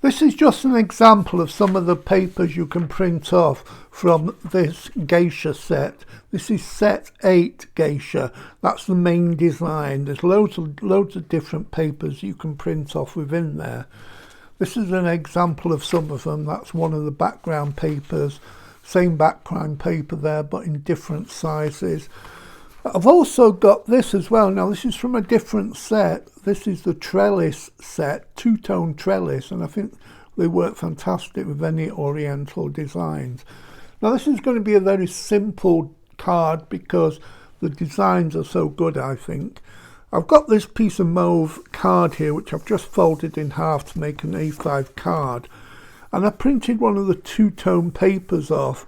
This is just an example of some of the papers you can print off from this Geisha set. This is set 8 Geisha. That's the main design. There's loads of different papers you can print off within there. This is an example of some of them. That's one of the background papers. Same background paper there, but in different sizes. I've also got this as well. Now this is from a different set. This is the trellis set, two-tone trellis, and I think they work fantastic with any oriental designs. Now this is going to be a very simple card because the designs are so good, I think. I've got this piece of mauve card here which I've just folded in half to make an A5 card, and I printed one of the two-tone papers off.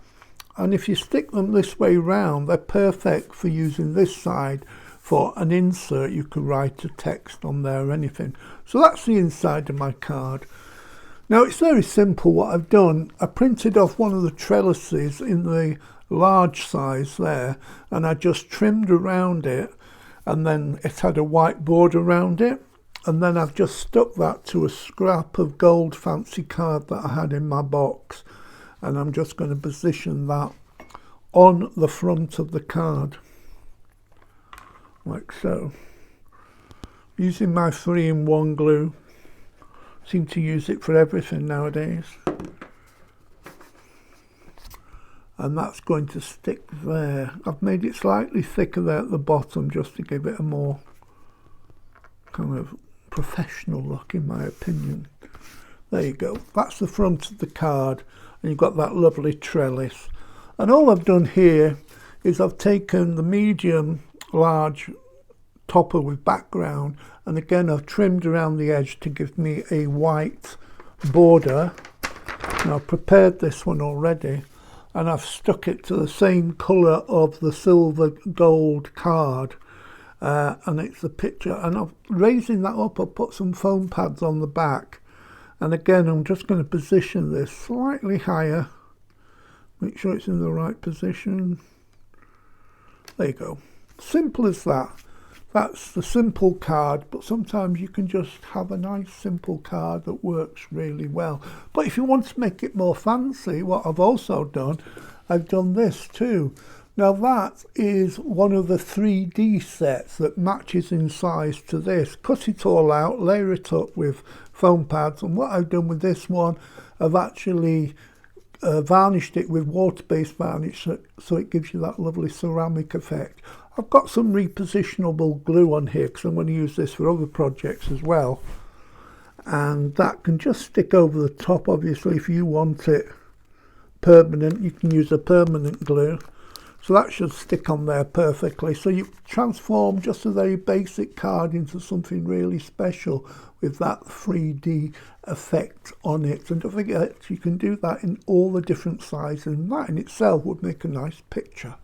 And if you stick them this way round, they're perfect for using this side for an insert. You could write a text on there or anything. So that's the inside of my card. Now it's very simple what I've done. I printed off one of the trellises in the large size there, and I just trimmed around it, and then it had a white border around it. And then I've just stuck that to a scrap of gold fancy card that I had in my box. And I'm just going to position that on the front of the card, like so. Using my 3-in-1 glue. Seem to use it for everything nowadays. And that's going to stick there. I've made it slightly thicker there at the bottom just to give it a more kind of professional look, in my opinion. There you go. That's the front of the card. And you've got that lovely trellis. And all I've done here is I've taken the medium large topper with background, and again I've trimmed around the edge to give me a white border. Now I've prepared this one already, and I've stuck it to the same colour of the silver gold card, and it's the picture. And I'm raising that up. I've put some foam pads on the back. And again, I'm just going to position this slightly higher. Make sure it's in the right position. There you go. Simple as that. That's the simple card, but sometimes you can just have a nice simple card that works really well. But if you want to make it more fancy, what I've also done, I've done this too. Now that is one of the 3D sets that matches in size to this. Cut it all out, layer it up with foam pads, and what I've done with this one, I've actually varnished it with water-based varnish so it gives you that lovely ceramic effect. I've got some repositionable glue on here because I'm going to use this for other projects as well, and that can just stick over the top. Obviously if you want it permanent, you can use a permanent glue. So that should stick on there perfectly. So you transform just a very basic card into something really special with that 3D effect on it. And don't forget, you can do that in all the different sizes, and that in itself would make a nice picture.